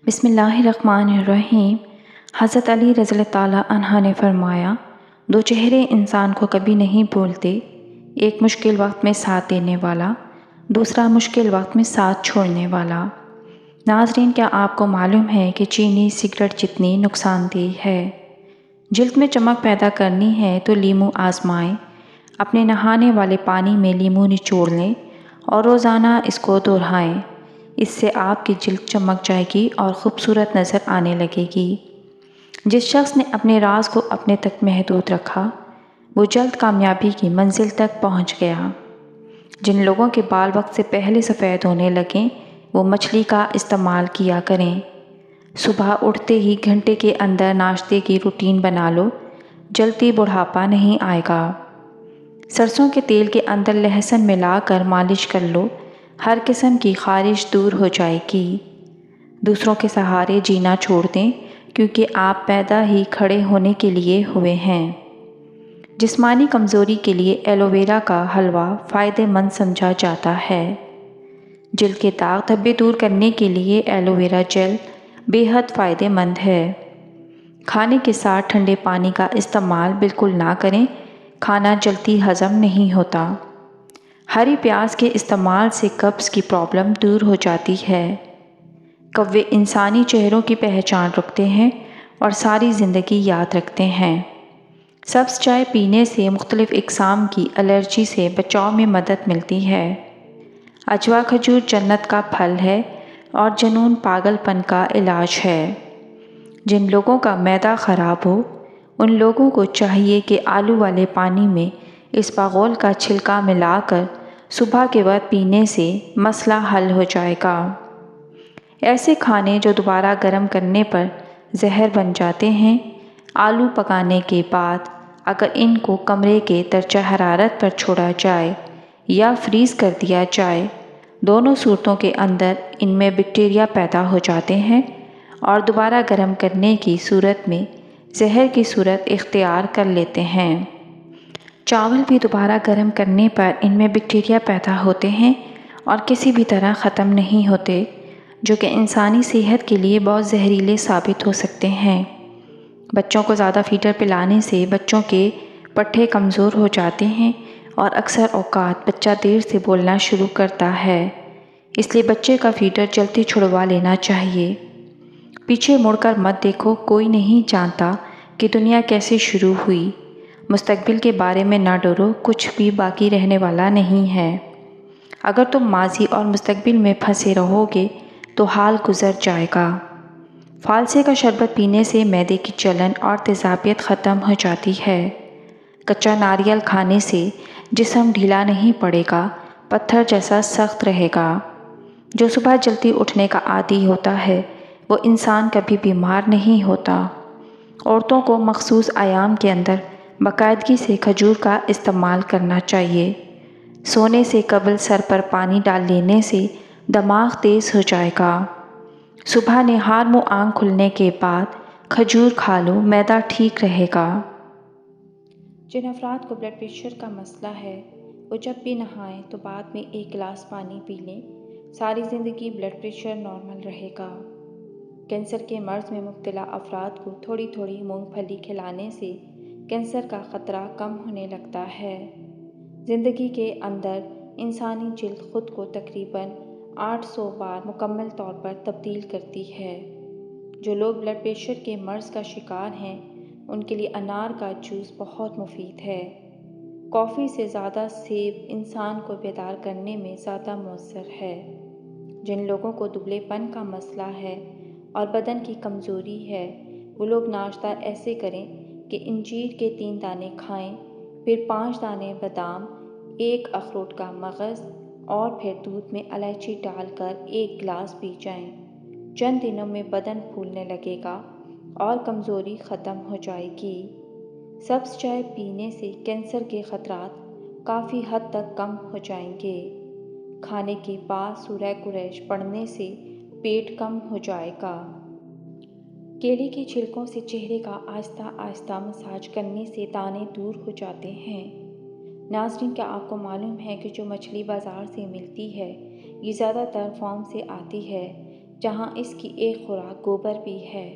بسم اللہ الرحمن الرحیم۔ حضرت علی رضی اللہ تعالیٰ عنہ نے فرمایا، دو چہرے انسان کو کبھی نہیں بھولتے، ایک مشکل وقت میں ساتھ دینے والا، دوسرا مشکل وقت میں ساتھ چھوڑنے والا۔ ناظرین، کیا آپ کو معلوم ہے کہ چینی سگریٹ جتنی نقصان دہ ہے؟ جلد میں چمک پیدا کرنی ہے تو لیموں آزمائیں، اپنے نہانے والے پانی میں لیموں نچوڑ لیں اور روزانہ اس کو دہرائیں۔ اس سے آپ کی جلد چمک جائے گی اور خوبصورت نظر آنے لگے گی۔ جس شخص نے اپنے راز کو اپنے تک محدود رکھا، وہ جلد کامیابی کی منزل تک پہنچ گیا۔ جن لوگوں کے بال وقت سے پہلے سفید ہونے لگیں، وہ مچھلی کا استعمال کیا کریں۔ صبح اٹھتے ہی گھنٹے کے اندر ناشتے کی روٹین بنا لو، جلدی بڑھاپا نہیں آئے گا۔ سرسوں کے تیل کے اندر لہسن ملا کر مالش کر لو، ہر قسم کی خارش دور ہو جائے گی۔ دوسروں کے سہارے جینا چھوڑ دیں، کیونکہ آپ پیدا ہی کھڑے ہونے کے لیے ہوئے ہیں۔ جسمانی کمزوری کے لیے ایلو ویرا کا حلوہ فائدہ مند سمجھا جاتا ہے۔ جلد کے داغ دھبے دور کرنے کے لیے ایلو ویرا جیل بے حد فائدہ مند ہے۔ کھانے کے ساتھ ٹھنڈے پانی کا استعمال بالکل نہ کریں، کھانا جلدی ہضم نہیں ہوتا۔ ہری پیاز کے استعمال سے قبض کی پرابلم دور ہو جاتی ہے۔ کوے انسانی چہروں کی پہچان رکھتے ہیں اور ساری زندگی یاد رکھتے ہیں۔ سبز چائے پینے سے مختلف اقسام کی الرجی سے بچاؤ میں مدد ملتی ہے۔ اجوا کھجور جنت کا پھل ہے اور جنون پاگل پن کا علاج ہے۔ جن لوگوں کا معدہ خراب ہو، ان لوگوں کو چاہیے کہ آلو والے پانی میں اسپاغول کا چھلکا ملا کر صبح کے وقت پینے سے مسئلہ حل ہو جائے گا۔ ایسے کھانے جو دوبارہ گرم کرنے پر زہر بن جاتے ہیں، آلو پکانے کے بعد اگر ان کو کمرے کے درجہ حرارت پر چھوڑا جائے یا فریز کر دیا جائے، دونوں صورتوں کے اندر ان میں بیکٹیریا پیدا ہو جاتے ہیں اور دوبارہ گرم کرنے کی صورت میں زہر کی صورت اختیار کر لیتے ہیں۔ چاول بھی دوبارہ گرم کرنے پر ان میں بیکٹیریا پیدا ہوتے ہیں اور کسی بھی طرح ختم نہیں ہوتے، جو کہ انسانی صحت کے لیے بہت زہریلے ثابت ہو سکتے ہیں۔ بچوں کو زیادہ فیڈر پلانے سے بچوں کے پٹھے کمزور ہو جاتے ہیں اور اکثر اوقات بچہ دیر سے بولنا شروع کرتا ہے، اس لیے بچے کا فیڈر جلدی چھڑوا لینا چاہیے۔ پیچھے مڑ کر مت دیکھو، کوئی نہیں جانتا کہ دنیا کیسے شروع ہوئی۔ مستقبل کے بارے میں نہ ڈرو، کچھ بھی باقی رہنے والا نہیں ہے۔ اگر تم ماضی اور مستقبل میں پھنسے رہو گے تو حال گزر جائے گا۔ فالسے کا شربت پینے سے معدے کی جلن اور تیزابیت ختم ہو جاتی ہے۔ کچا ناریل کھانے سے جسم ڈھیلا نہیں پڑے گا، پتھر جیسا سخت رہے گا۔ جو صبح جلدی اٹھنے کا عادی ہوتا ہے، وہ انسان کبھی بیمار نہیں ہوتا۔ عورتوں کو مخصوص ایام کے اندر باقاعدگی سے کھجور کا استعمال کرنا چاہیے۔ سونے سے قبل سر پر پانی ڈال لینے سے دماغ تیز ہو جائے گا۔ صبح نہار منہ آنکھ کھلنے کے بعد کھجور کھا لو، معدہ ٹھیک رہے گا۔ جن افراد کو بلڈ پریشر کا مسئلہ ہے، وہ جب بھی نہائیں تو بعد میں ایک گلاس پانی پی لیں، ساری زندگی بلڈ پریشر نارمل رہے گا۔ کینسر کے مرض میں مبتلا افراد کو تھوڑی تھوڑی مونگ پھلی کھلانے سے کینسر کا خطرہ کم ہونے لگتا ہے۔ زندگی کے اندر انسانی جلد خود کو تقریباً 800 بار مکمل طور پر تبدیل کرتی ہے۔ جو لوگ بلڈ پریشر کے مرض کا شکار ہیں، ان کے لیے انار کا جوس بہت مفید ہے۔ کافی سے زیادہ سیب انسان کو بیدار کرنے میں زیادہ مؤثر ہے۔ جن لوگوں کو دبلے پن کا مسئلہ ہے اور بدن کی کمزوری ہے، وہ لوگ ناشتہ ایسے کریں کہ انجیر کے 3 دانے کھائیں، پھر 5 دانے بادام، 1 اخروٹ کا مغز اور پھر دودھ میں الائچی ڈال کر 1 گلاس پی جائیں۔ چند دنوں میں بدن پھولنے لگے گا اور کمزوری ختم ہو جائے گی۔ سبز چائے پینے سے کینسر کے خطرات کافی حد تک کم ہو جائیں گے۔ کھانے کے بعد سورہ قریش پڑھنے سے پیٹ کم ہو جائے گا۔ کیلے کے چھلکوں سے چہرے کا آہستہ آہستہ مساج کرنے سے دانے دور ہو جاتے ہیں۔ ناظرین، کیا آپ کو معلوم ہے کہ جو مچھلی بازار سے ملتی ہے، یہ زیادہ تر فارم سے آتی ہے، جہاں اس کی ایک خوراک گوبر بھی ہے۔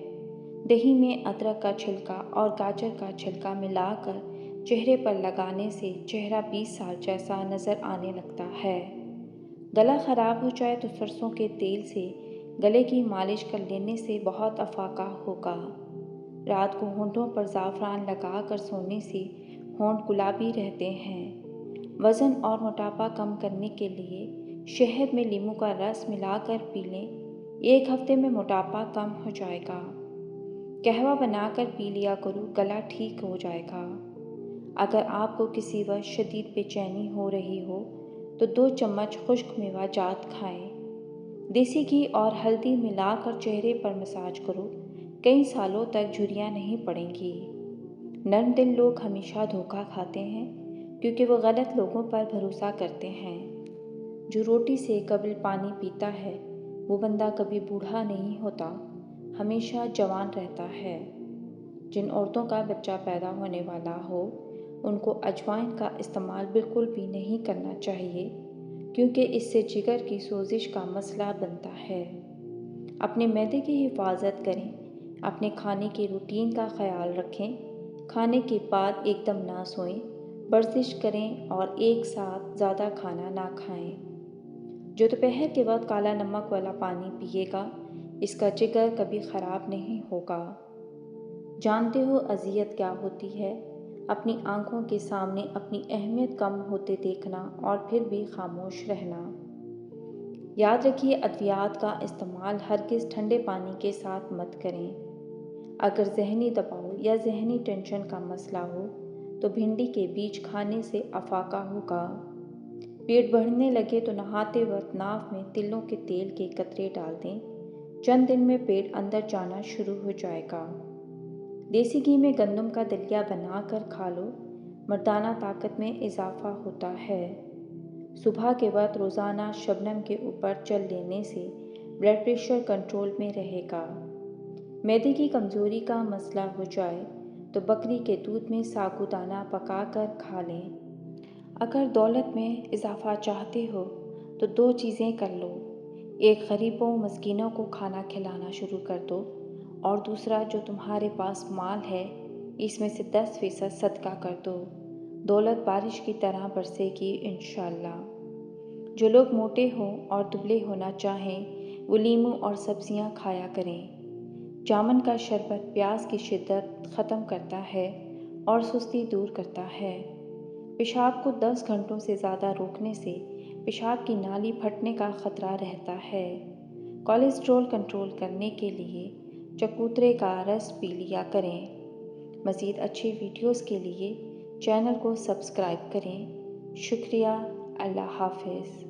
دہی میں ادرک کا چھلکا اور گاجر کا چھلکا ملا کر چہرے پر لگانے سے چہرہ 20 سال جیسا نظر آنے لگتا ہے۔ گلا خراب ہو جائے تو سرسوں کے تیل سے گلے کی مالش کر لینے سے بہت افاقہ ہوگا۔ رات کو ہونٹوں پر زعفران لگا کر سونے سے ہونٹ گلابی رہتے ہیں۔ وزن اور موٹاپا کم کرنے کے لیے شہد میں لیموں کا رس ملا کر پی لیں، 1 ہفتے میں موٹاپا کم ہو جائے گا۔ قہوہ بنا کر پی لیا کرو، گلا ٹھیک ہو جائے گا۔ اگر آپ کو کسی وقت شدید بے چینی ہو رہی ہو تو 2 چمچ خشک میوہ جات کھائیں۔ دیسی گھی اور ہلدی ملا کر چہرے پر مساج کرو، کئی سالوں تک جھریاں نہیں پڑیں گی۔ نرم دل لوگ ہمیشہ دھوکہ کھاتے ہیں کیونکہ وہ غلط لوگوں پر بھروسہ کرتے ہیں۔ جو روٹی سے قبل پانی پیتا ہے وہ بندہ کبھی بوڑھا نہیں ہوتا، ہمیشہ جوان رہتا ہے۔ جن عورتوں کا بچہ پیدا ہونے والا ہو ان کو اجوائن کا استعمال بالکل بھی نہیں کرنا چاہیے کیونکہ اس سے جگر کی سوزش کا مسئلہ بنتا ہے۔ اپنے معدے کی حفاظت کریں، اپنے کھانے کی روٹین کا خیال رکھیں، کھانے کے بعد ایک دم نہ سوئیں، ورزش کریں اور ایک ساتھ زیادہ کھانا نہ کھائیں۔ جو دوپہر کے وقت کالا نمک والا پانی پیے گا اس کا جگر کبھی خراب نہیں ہوگا۔ جانتے ہو اذیت کیا ہوتی ہے؟ اپنی آنکھوں کے سامنے اپنی اہمیت کم ہوتے دیکھنا اور پھر بھی خاموش رہنا۔ یاد رکھیے ادویات کا استعمال ہرگز ٹھنڈے پانی کے ساتھ مت کریں۔ اگر ذہنی دباؤ یا ذہنی ٹینشن کا مسئلہ ہو تو بھنڈی کے بیج کھانے سے افاقہ ہوگا۔ پیٹ بڑھنے لگے تو نہاتے وقت ناف میں تلوں کے تیل کے قطرے ڈال دیں، چند دن میں پیٹ اندر جانا شروع ہو جائے گا۔ دیسی گھی میں گندم کا دلیا بنا کر کھا لو، مردانہ طاقت میں اضافہ ہوتا ہے۔ صبح کے وقت روزانہ شبنم کے اوپر چل لینے سے بلڈ پریشر کنٹرول میں رہے گا۔ معدے کی کمزوری کا مسئلہ ہو جائے تو بکری کے دودھ میں ساگودانہ پکا کر کھا لیں۔ اگر دولت میں اضافہ چاہتے ہو تو 2 چیزیں کر لو، ایک غریبوں مسکینوں کو کھانا کھلانا شروع کر دو اور دوسرا جو تمہارے پاس مال ہے اس میں سے 10% صدقہ کر دو، دولت بارش کی طرح برسے گی انشاءاللہ۔ جو لوگ موٹے ہوں اور دبلے ہونا چاہیں وہ لیموں اور سبزیاں کھایا کریں۔ جامن کا شربت پیاس کی شدت ختم کرتا ہے اور سستی دور کرتا ہے۔ پیشاب کو 10 گھنٹوں سے زیادہ روکنے سے پیشاب کی نالی پھٹنے کا خطرہ رہتا ہے۔ کولیسٹرول کنٹرول کرنے کے لیے چکوترے کا رس پی لیا کریں۔ مزید اچھی ویڈیوز کے لیے چینل کو سبسکرائب کریں۔ شکریہ، اللہ حافظ۔